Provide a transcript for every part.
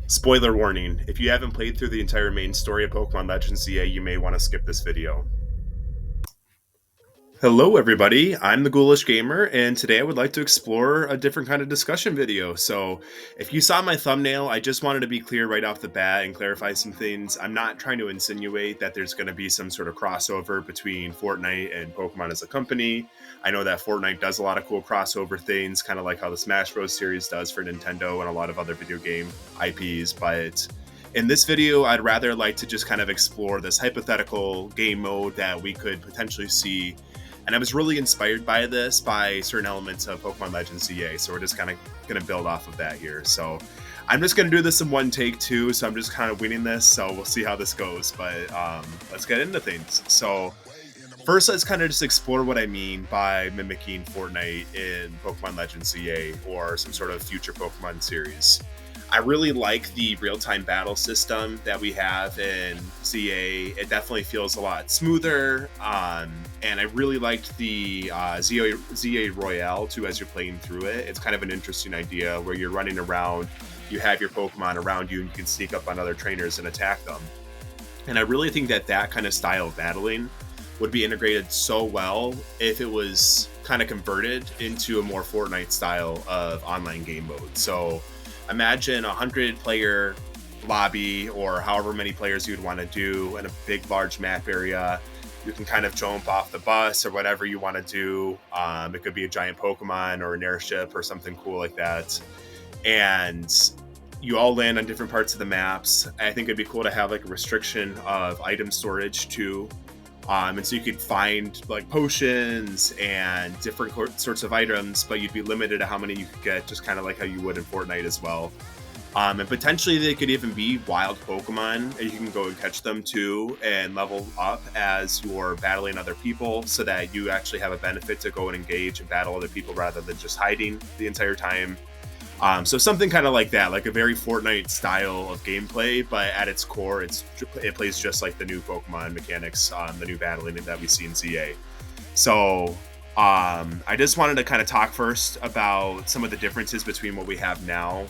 Spoiler warning, if you haven't played through the entire main story of Pokemon Legends ZA, you may want to skip this video. Hello everybody, I'm the Ghoulish Gamer, and today I would like to explore a different kind of discussion video. So, if you saw my thumbnail, I just wanted to be clear right off the bat and clarify some things. I'm not trying to insinuate that there's going to be some sort of crossover between Fortnite and Pokemon as a company. I know that Fortnite does a lot of cool crossover things, kind of like how the Smash Bros. Series does for Nintendo and a lot of other video game IPs, but in this video, I'd rather like to just kind of explore this hypothetical game mode that we could potentially see. And I was really inspired by this by certain elements of Pokemon Legends ZA. So we're just kind of going to build off of that here. So I'm just going to do this in one take too. So I'm just kind of winging this. So we'll see how this goes. But let's get into things. So first, let's kind of just explore what I mean by mimicking Fortnite in Pokemon Legends ZA or some sort of future Pokemon series. I really like the real-time battle system that we have in ZA. It definitely feels a lot smoother, and I really liked the ZA Royale too as you're playing through it. It's kind of an interesting idea where you're running around, you have your Pokemon around you, and you can sneak up on other trainers and attack them. And I really think that that kind of style of battling would be integrated so well if it was kind of converted into a more Fortnite style of online game mode. So imagine 100-player lobby or however many players you'd want to do in a big, large map area. You can kind of jump off the bus or whatever you want to do. It could be a giant Pokemon or an airship or something cool like that. And you all land on different parts of the maps. I think it'd be cool to have like a restriction of item storage too. And so you could find like potions and different sorts of items, but you'd be limited to how many you could get, just kind of like how you would in Fortnite as well. And potentially they could even be wild Pokemon, and you can go and catch them too and level up as you're battling other people so that you actually have a benefit to go and engage and battle other people rather than just hiding the entire time. So something kind of like that, like a very Fortnite style of gameplay, but at its core, it plays just like the new Pokemon mechanics, the new battling that we see in ZA. So I just wanted to kind of talk first about some of the differences between what we have now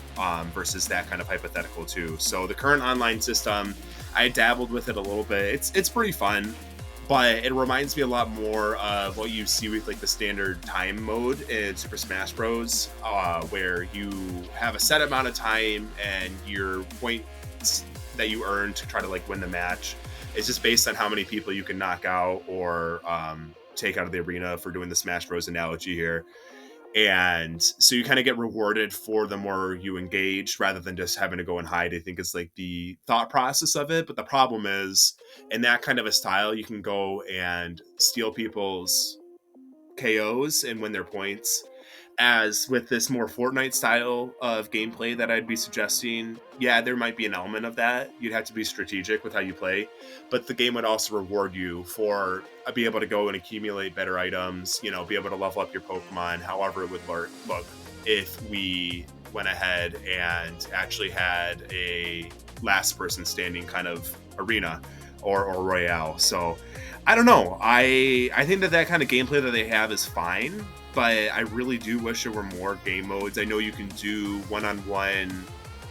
versus that kind of hypothetical too. So the current online system, I dabbled with it a little bit. It's pretty fun, but it reminds me a lot more of what you see with like the standard time mode in Super Smash Bros, where you have a set amount of time and your points that you earn to try to like win the match is just based on how many people you can knock out or take out of the arena, for doing the Smash Bros analogy here. And so you kind of get rewarded for the more you engage rather than just having to go and hide. I think is like the thought process of it. But the problem is, in that kind of a style, you can go and steal people's KOs and win their points. As with this more Fortnite style of gameplay that I'd be suggesting, yeah, there might be an element of that. You'd have to be strategic with how you play, but the game would also reward you for be able to go and accumulate better items, be able to level up your Pokemon, however it would look if we went ahead and actually had a last person standing kind of arena or royale. So I don't know. I think that kind of gameplay that they have is fine, but I really do wish there were more game modes. I know you can do one-on-one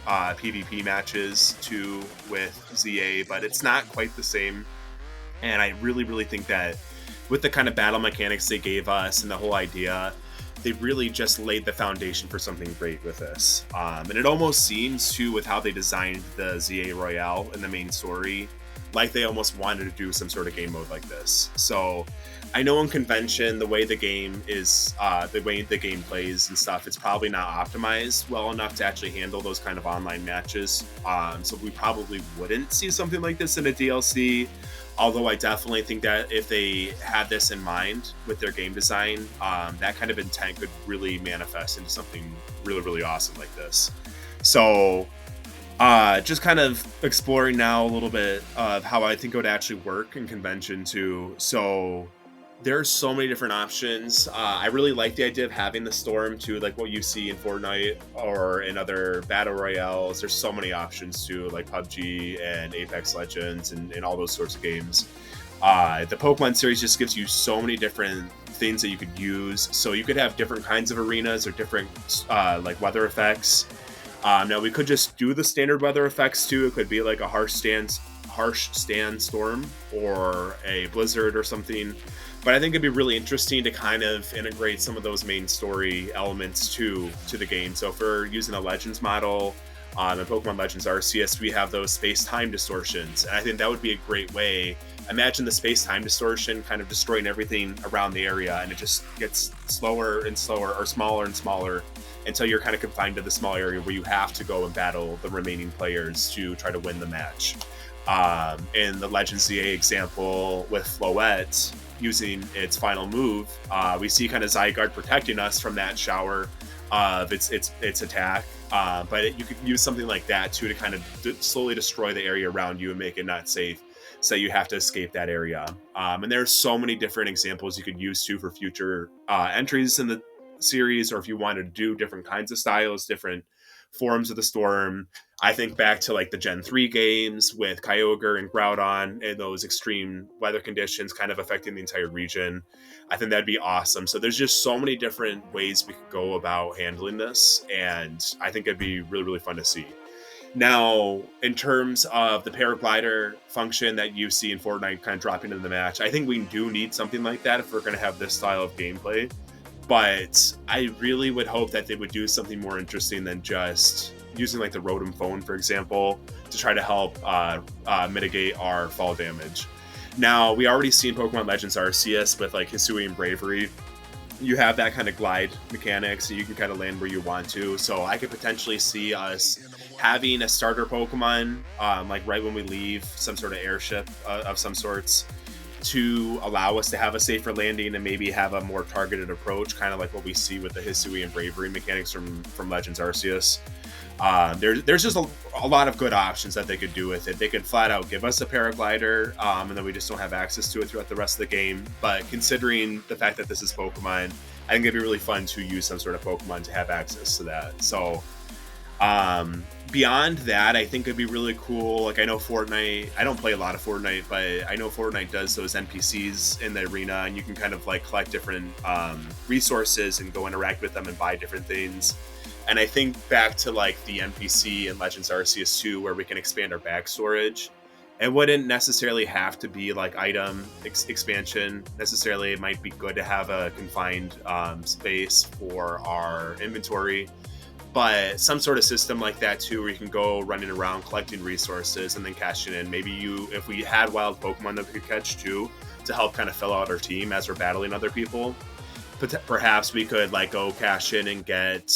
PvP matches too with ZA, but it's not quite the same. And I really, really think that with the kind of battle mechanics they gave us and the whole idea, they really just laid the foundation for something great with this. And it almost seems too, with how they designed the ZA Royale in the main story, like they almost wanted to do some sort of game mode like this. So I know in convention, the way the game is, the way the game plays and stuff, it's probably not optimized well enough to actually handle those kind of online matches. So we probably wouldn't see something like this in a DLC. Although I definitely think that if they had this in mind with their game design, that kind of intent could really manifest into something really, really awesome like this. So just kind of exploring now a little bit of how I think it would actually work in convention too. So there's so many different options. I really like the idea of having the storm too, like what you see in Fortnite or in other battle royales. There's so many options too, like PUBG and Apex Legends and all those sorts of games. The Pokemon series just gives you so many different things that you could use. So you could have different kinds of arenas or different like weather effects. Now we could just do the standard weather effects too. It could be like a harsh sandstorm or a blizzard or something. But I think it'd be really interesting to kind of integrate some of those main story elements to the game. So if we're using a Legends model, in Pokemon Legends Arceus, we have those space-time distortions. And I think that would be a great way. Imagine the space-time distortion kind of destroying everything around the area, and it just gets slower and slower, or smaller and smaller, until you're kind of confined to the small area where you have to go and battle the remaining players to try to win the match. In the Legends ZA example with Floette using its final move, we see kind of Zygarde protecting us from that shower of its attack. But you could use something like that too to kind of slowly destroy the area around you and make it not safe, so you have to escape that area. And there's so many different examples you could use too for future entries in the series, or if you wanted to do different kinds of styles, different forms of the storm. I think back to like the Gen 3 games with Kyogre and Groudon and those extreme weather conditions kind of affecting the entire region. I think that'd be awesome. So there's just so many different ways we could go about handling this, and I think it'd be really, really fun to see. Now, in terms of the paraglider function that you see in Fortnite kind of dropping into the match, I think we do need something like that if we're going to have this style of gameplay. But I really would hope that they would do something more interesting than just using like the Rotom phone, for example, to try to help mitigate our fall damage. Now, we already see in Pokemon Legends Arceus with like Hisui and Bravery, you have that kind of glide mechanic, so you can kind of land where you want to. So I could potentially see us having a starter Pokemon, like right when we leave some sort of airship of some sorts, to allow us to have a safer landing and maybe have a more targeted approach, kind of like what we see with the Hisui and Bravery mechanics from Legends Arceus. There's just a lot of good options that they could do with it. They could flat out give us a paraglider, and then we just don't have access to it throughout the rest of the game. But considering the fact that this is Pokemon, I think it'd be really fun to use some sort of Pokemon to have access to that. So beyond that, I think it'd be really cool. Like, I know Fortnite, I don't play a lot of Fortnite, but I know Fortnite does those NPCs in the arena, and you can kind of like collect different resources and go interact with them and buy different things. And I think back to like the NPC in Legends Arceus 2, where we can expand our bag storage. It wouldn't necessarily have to be like item expansion necessarily. It might be good to have a confined space for our inventory, but some sort of system like that too, where you can go running around collecting resources and then cashing in. Maybe if we had wild Pokemon that we could catch too, to help kind of fill out our team as we're battling other people, perhaps we could like go cash in and get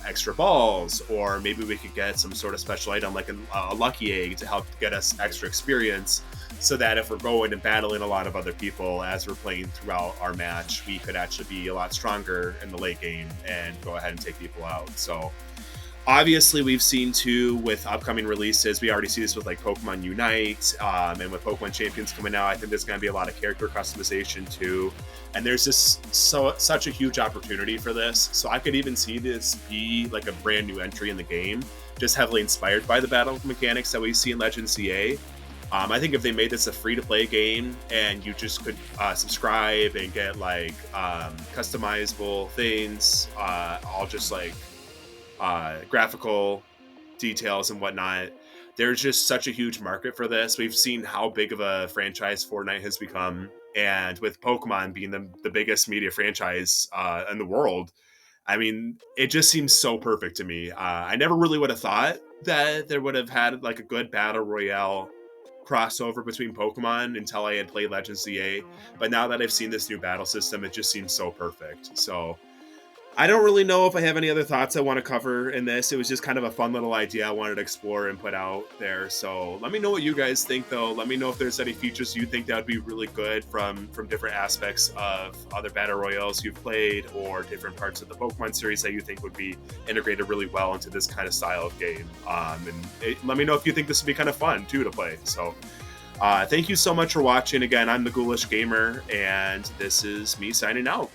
extra balls, or maybe we could get some sort of special item like a lucky egg to help get us extra experience, so that if we're going and battling a lot of other people as we're playing throughout our match, we could actually be a lot stronger in the late game and go ahead and take people out. So obviously we've seen too with upcoming releases, we already see this with like Pokemon Unite, and with Pokemon Champions coming out, I think there's going to be a lot of character customization too, and there's just such a huge opportunity for this. So I could even see this be like a brand new entry in the game, just heavily inspired by the battle mechanics that we see in Legends CA. I think if they made this a free-to-play game and you just could subscribe and get like customizable things, all just like graphical details and whatnot, there's just such a huge market for this. We've seen how big of a franchise Fortnite has become, and with Pokemon being the biggest media franchise in the world, I mean, it just seems so perfect to me. I never really would have thought that there would have had like a good battle royale crossover between Pokemon until I had played Legends ZA, but now that I've seen this new battle system, it just seems so perfect. So I don't really know if I have any other thoughts I want to cover in this. It was just kind of a fun little idea I wanted to explore and put out there. So let me know what you guys think, though. Let me know if there's any features you think that would be really good from different aspects of other battle royales you've played, or different parts of the Pokemon series that you think would be integrated really well into this kind of style of game. Let me know if you think this would be kind of fun, too, to play. So thank you so much for watching. Again, I'm the Ghoulish Gamer, and this is me signing out.